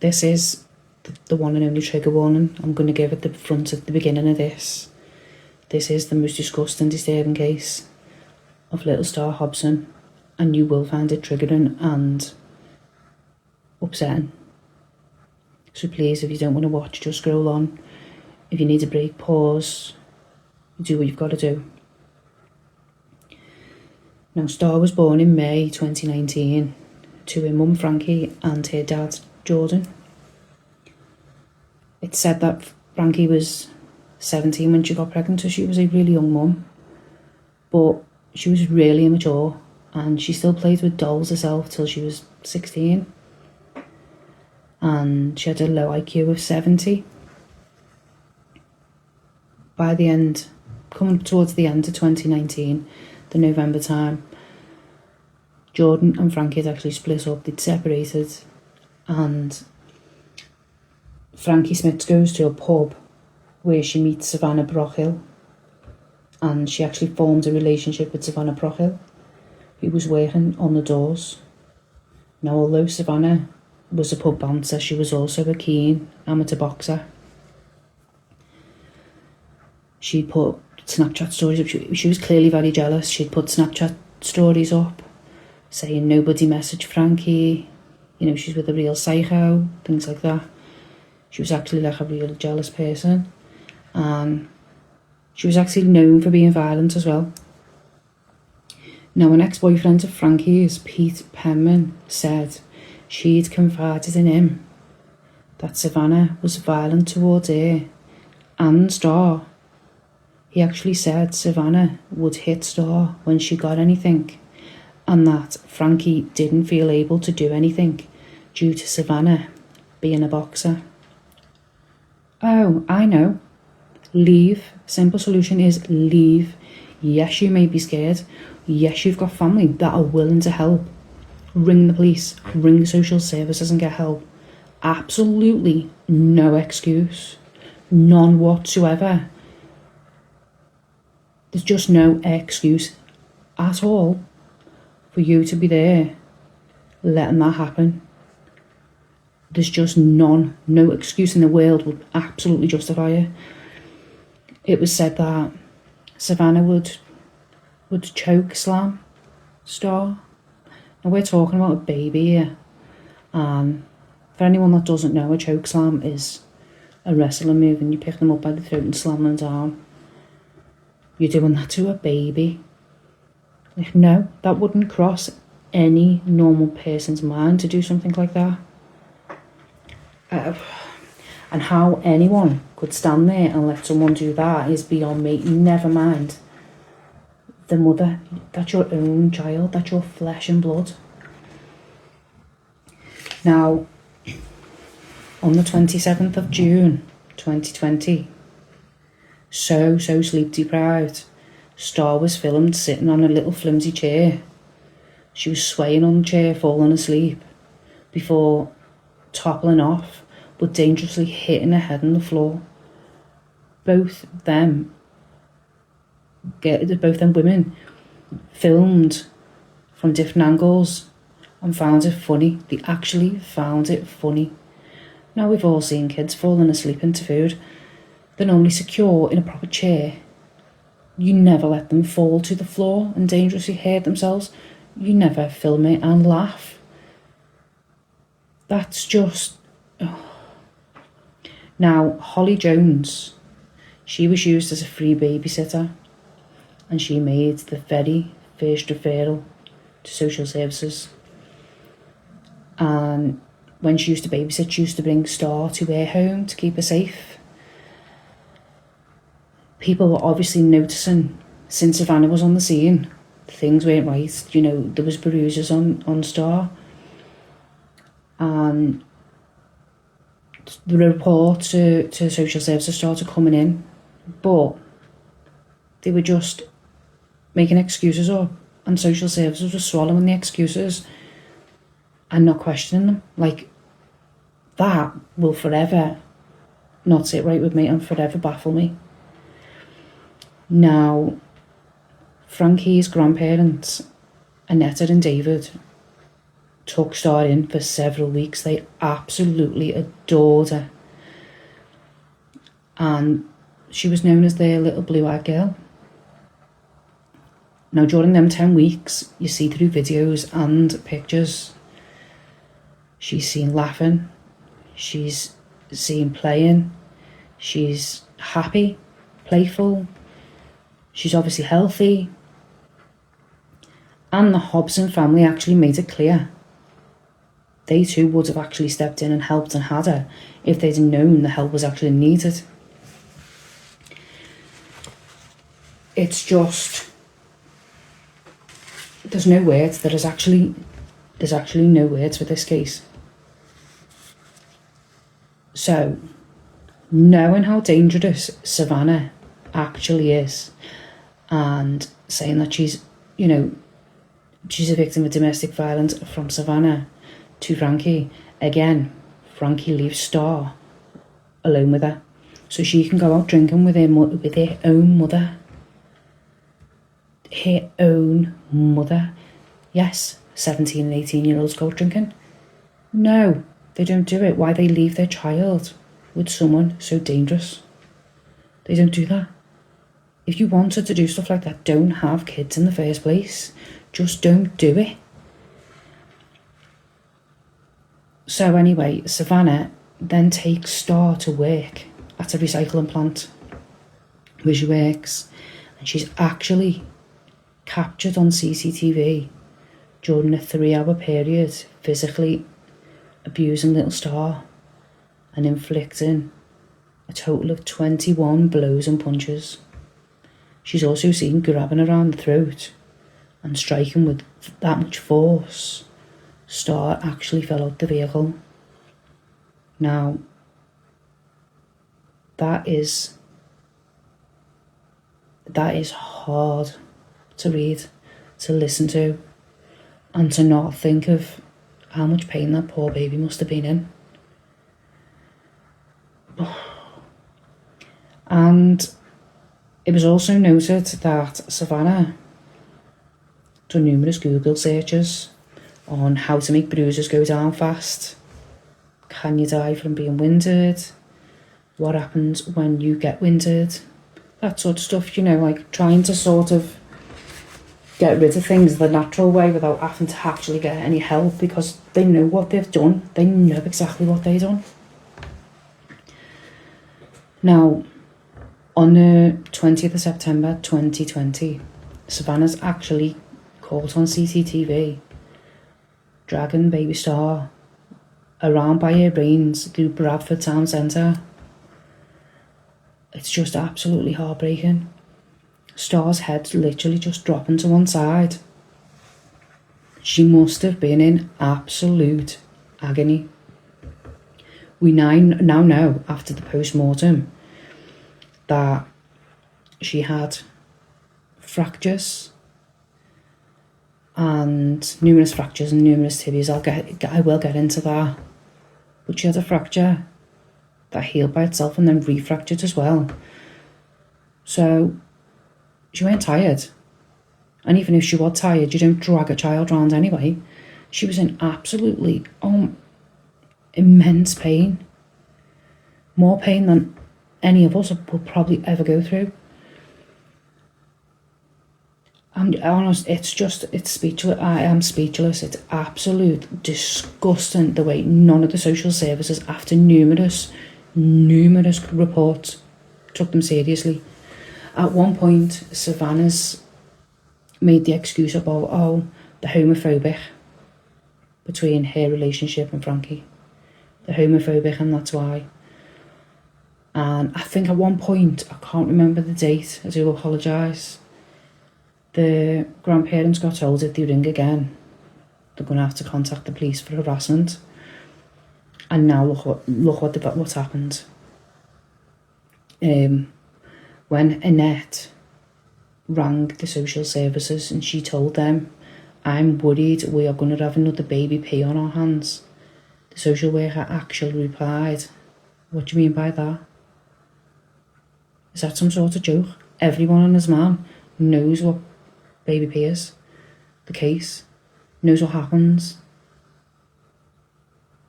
this is the one and only trigger warning I'm going to give at the front at the beginning of this. This is the most disgusting, disturbing case of little Star Hobson, and you will find it triggering and upsetting. So please, if you don't want to watch, just scroll on. If you need a break, pause. Do what you've got to do. Now, Star was born in May 2019 to her mum Frankie and her dad Jordan. It's said that Frankie was 17 when she got pregnant, so she was a really young mum. But she was really immature, and she still played with dolls herself till she was 16. And she had a low IQ of 70. By the end, coming towards the end of 2019, the November time, Jordan and Frankie had actually split up, they'd separated, and Frankie Smith goes to a pub where she meets Savannah Brockhill, and she actually formed a relationship with Savannah Brockhill, who was working on the doors. Now, although Savannah was a pub bouncer, she was also a keen amateur boxer. She put Snapchat stories up. She was clearly very jealous. She'd put Snapchat stories up saying nobody message Frankie, you know, she's with a real psycho, things like that. She was actually like a real jealous person, and she was actually known for being violent as well. Now, an ex-boyfriend of Frankie's, Pete Penman, said she'd confided in him that Savannah was violent towards her and Star. He actually said Savannah would hit Star when she got anything, and that Frankie didn't feel able to do anything due to Savannah being a boxer. Oh, I know. Leave. Simple solution is leave. Yes, you may be scared. Yes, you've got family that are willing to help. Ring the police, ring the social services and get help. Absolutely no excuse. None whatsoever. There's just no excuse at all for you to be there letting that happen. There's just no excuse in the world would absolutely justify it. It was said that Savannah would choke slam Star. And we're talking about a baby here. And for anyone that doesn't know, a choke slam is a wrestling move, and you pick them up by the throat and slam them down. You're doing that to a baby. Like, no, that wouldn't cross any normal person's mind to do something like that. And how anyone could stand there and let someone do that is beyond me. Never mind the mother. That's your own child. That's your flesh and blood. Now, on the 27th of June 2020, so sleep deprived, Star was filmed sitting on a little flimsy chair. She was swaying on the chair, falling asleep, before toppling off, but dangerously hitting her head on the floor. Both them women filmed from different angles and found it funny. They actually found it funny. Now, we've all seen kids falling asleep into food. They're normally secure in a proper chair. You never let them fall to the floor and dangerously hurt themselves. You never film it and laugh. That's just... Oh. Now, Holly Jones, she was used as a free babysitter, and she made the very first referral to social services. And when she used to babysit, she used to bring Star to her home to keep her safe. People were obviously noticing, since Savannah was on the scene, things weren't right. You know, there was bruises on Star. And the report to social services started coming in, but they were just making excuses up, and social services were swallowing the excuses and not questioning them. Like, that will forever not sit right with me and forever baffle me. Now, Frankie's grandparents, Annetta and David, took Star in for several weeks. They absolutely adored her. And she was known as their little blue-eyed girl. Now, during them 10 weeks, you see through videos and pictures, she's seen laughing, she's seen playing, she's happy, playful, she's obviously healthy. And the Hobson family actually made it clear they too would have actually stepped in and helped and had her if they'd known the help was actually needed. It's just, there's no words. There's actually no words for this case. So, knowing how dangerous Savannah actually is, and saying that she's a victim of domestic violence from Savannah to Frankie. Again, Frankie leaves Star alone with her, so she can go out drinking with her own mother. Her own mother. Yes, 17 and 18-year-olds go out drinking. No, they don't do it. Why? They leave their child with someone so dangerous. They don't do that. If you wanted to do stuff like that, don't have kids in the first place. Just don't do it. So anyway, Savannah then takes Star to work at a recycling plant where she works, and she's actually captured on CCTV during a 3-hour period physically abusing little Star and inflicting a total of 21 blows and punches. She's also seen grabbing her around the throat and striking with that much force. Star actually fell out the vehicle. Now, that is hard to read, to listen to, and to not think of how much pain that poor baby must have been in. And it was also noted that Savannah done numerous Google searches on how to make bruises go down fast. Can you die from being winded? What happens when you get winded? That sort of stuff, like trying to sort of get rid of things the natural way without having to actually get any help, because they know what they've done. They know exactly what they've done. Now, on the 20th of September 2020, Savannah's actually caught on CCTV dragging baby Star around by her reins through Bradford town centre. It's just absolutely heartbreaking. Star's head literally just dropping to one side. She must have been in absolute agony. We now know, after the post-mortem, that she had fractures and numerous fractures and numerous tibias. I will get into that. But she had a fracture that healed by itself and then refractured as well. So she weren't tired. And even if she was tired, you don't drag a child around anyway. She was in absolutely immense pain. More pain than any of us will probably ever go through. I'm honest, it's speechless. I am speechless. It's absolute disgusting the way none of the social services, after numerous reports, took them seriously. At one point, Savannah's made the excuse about, the homophobic between her relationship and Frankie. The homophobic, and that's why. And I think at one point, I can't remember the date, I do apologise, the grandparents got told if they ring again, they're going to have to contact the police for harassment. And now look what's happened. When Annette rang the social services and she told them, I'm worried we are going to have another baby P on our hands, the social worker actually replied, what do you mean by that? Is that some sort of joke? Everyone and his man knows what baby P is, the case, knows what happens.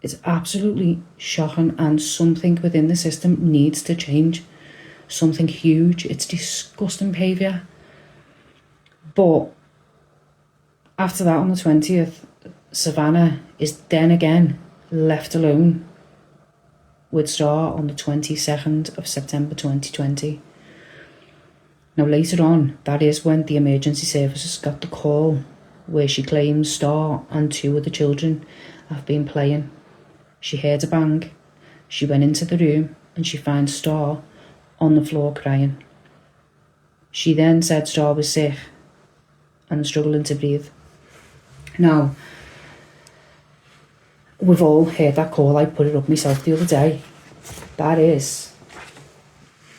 It's absolutely shocking, and something within the system needs to change. Something huge. It's disgusting behaviour. But after that, on the 20th, Savannah is then again left alone with Star on the 22nd of September 2020. Now later on, that is when the emergency services got the call where she claims Star and 2 of the children have been playing. She heard a bang. She went into the room and she finds Star on the floor crying. She then said Star was sick and struggling to breathe. Now, we've all heard that call. I put it up myself the other day. That is,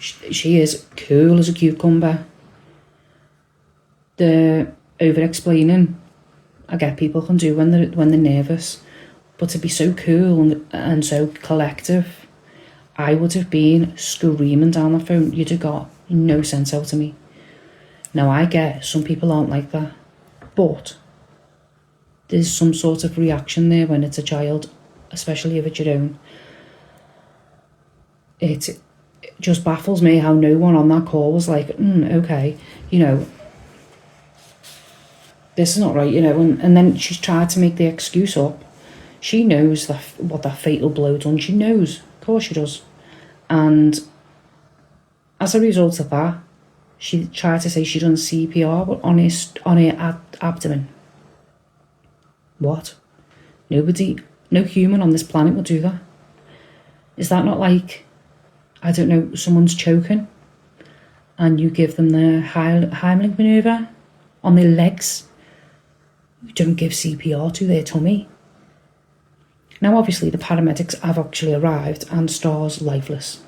she is cool as a cucumber. The over-explaining, I get people can do when they're nervous, but to be so cool and so collective, I would have been screaming down the phone. You'd have got no sense out of me. Now I get some people aren't like that, but there's some sort of reaction there when it's a child, especially if it's your own. It just baffles me how no one on that call was like, okay, this is not right, and then she's tried to make the excuse up. She knows what that fatal blow done. She knows, of course she does. And as a result of that, she tried to say she done CPR, but on her abdomen. What? Nobody, no human on this planet would do that. Is that not like, I don't know, someone's choking and you give them the Heimlich manoeuvre on their legs? You don't give CPR to their tummy. Now obviously the paramedics have actually arrived and Star's lifeless.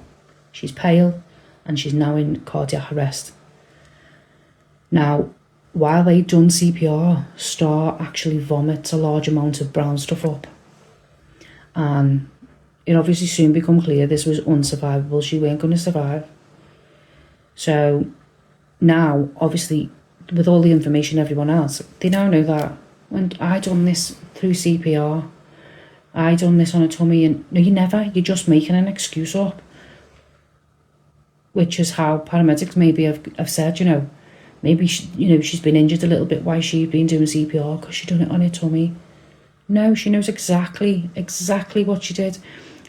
She's pale and she's now in cardiac arrest. Now, while they'd done CPR, Star actually vomits a large amount of brown stuff up. And it obviously soon became clear this was unsurvivable. She weren't going to survive. So now, obviously, with all the information everyone else, they now know that when I done this through CPR, I done this on a tummy, and no, you never. You're just making an excuse up. Which is how paramedics maybe have said, maybe she's been injured a little bit while she'd been doing CPR because she done it on her tummy. No, she knows exactly what she did.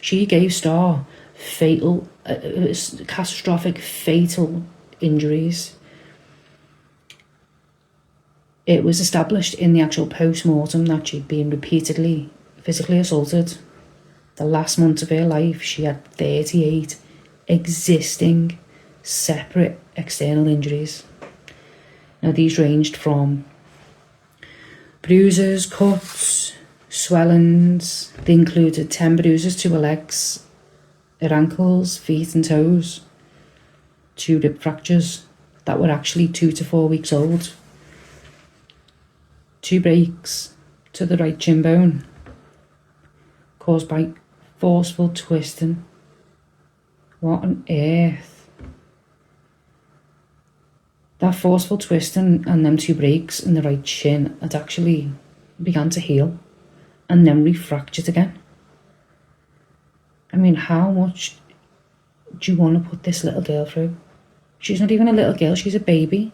She gave Star fatal, catastrophic, fatal injuries. It was established in the actual post-mortem that she'd been repeatedly physically assaulted. The last month of her life, she had 38 existing separate external injuries. Now these ranged from bruises, cuts, swellings. They included 10 bruises to her legs, her ankles, feet and toes, 2 rib fractures that were actually 2 to 4 weeks old, 2 breaks to the right shin bone caused by forceful twisting. What on earth? That forceful twisting and them 2 breaks in the right shin had actually began to heal and then refractured again. I mean, how much do you want to put this little girl through? She's not even a little girl, she's a baby.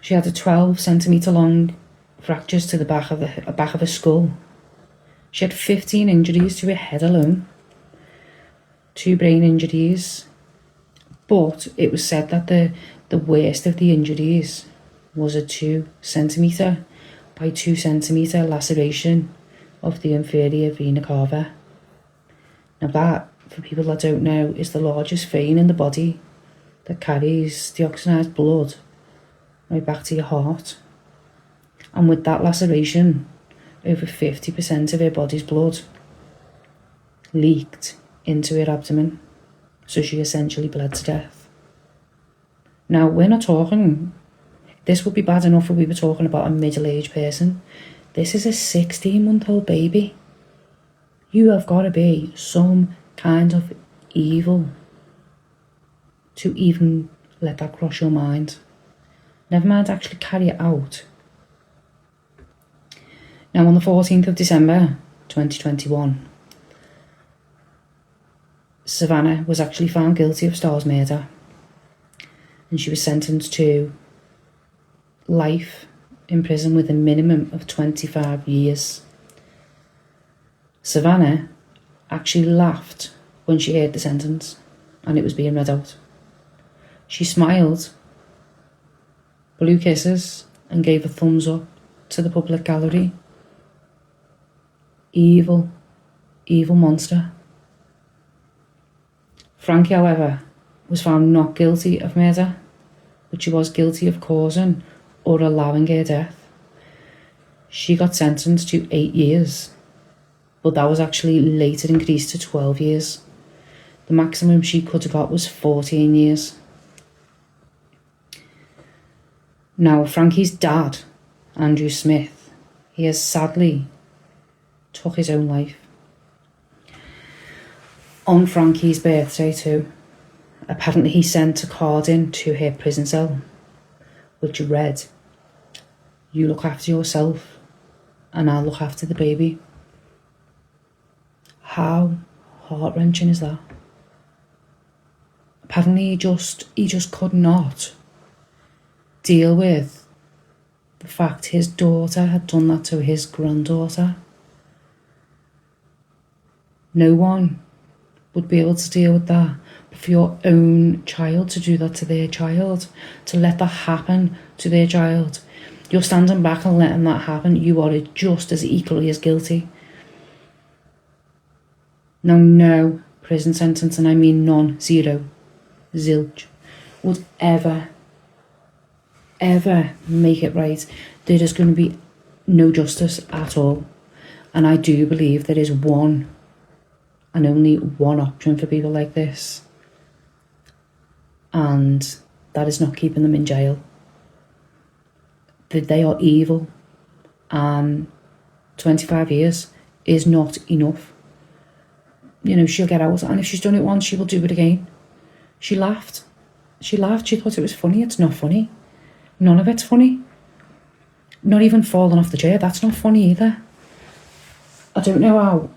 She had a 12 centimetre long fractures to the back of her skull. She had 15 injuries to her head alone, 2 brain injuries, but it was said that the worst of the injuries was a 2 centimetre by 2 centimetre laceration of the inferior vena cava. Now that, for people that don't know, is the largest vein in the body that carries deoxygenised blood right back to your heart. And with that laceration, over 50% of her body's blood leaked into her abdomen, so she essentially bled to death. Now, we're not talking, this would be bad enough if we were talking about a middle-aged person. This is a 16-month-old baby. You have got to be some kind of evil to even let that cross your mind. Never mind actually carry it out. Now, on the 14th of December 2021, Savannah was actually found guilty of Starr's murder, and she was sentenced to life in prison with a minimum of 25 years. Savannah actually laughed when she heard the sentence and it was being read out. She smiled, blew kisses, and gave a thumbs up to the public gallery. Evil, evil monster. Frankie, however, was found not guilty of murder, but she was guilty of causing or allowing her death. She got sentenced to 8 years, but that was actually later increased to 12 years. The maximum she could have got was 14 years. Now, Frankie's dad, Andrew Smith, he has sadly took his own life. On Frankie's birthday too, apparently he sent a card in to her prison cell, which read, "You look after yourself and I'll look after the baby." How heart-wrenching is that? Apparently he just could not deal with the fact his daughter had done that to his granddaughter. No one would be able to deal with that. But for your own child to do that to their child, to let that happen to their child, you're standing back and letting that happen, you are just as equally as guilty. Now, no prison sentence, and I mean none, zero, zilch, would ever make it right. There is going to be no justice at all. And I do believe there is one and only one option for people like this. And that is not keeping them in jail. They are evil. And 25 years is not enough. You know, she'll get out. And if she's done it once, she will do it again. She laughed. She thought it was funny. It's not funny. None of it's funny. Not even falling off the chair. That's not funny either. I don't know how.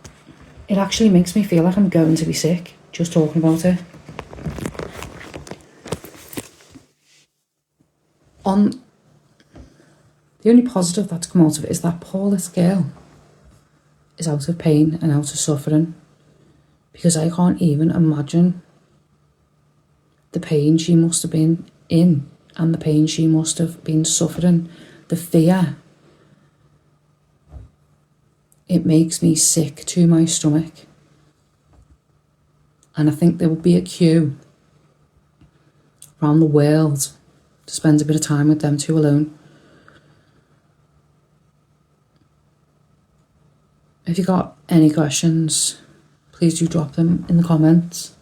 It actually makes me feel like I'm going to be sick just talking about it. The only positive that's come out of it is that poor little girl is out of pain and out of suffering, because I can't even imagine the pain she must have been in and the pain she must have been suffering, the fear. It makes me sick to my stomach. And I think there will be a queue around the world to spend a bit of time with them two alone. If you've got any questions, please do drop them in the comments.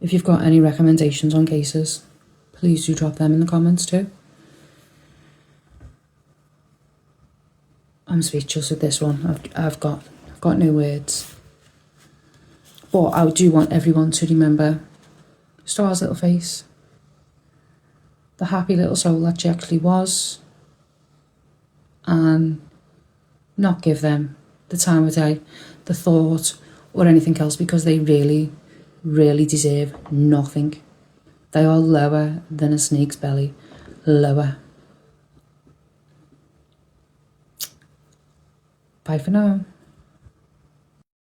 If you've got any recommendations on cases, please do drop them in the comments too. I'm speechless with this one. I've got no words. But I do want everyone to remember Starr's little face, the happy little soul that she actually was, and not give them the time of day, the thought, or anything else, because they really, really deserve nothing. They are lower than a snake's belly. Lower. Bye for now.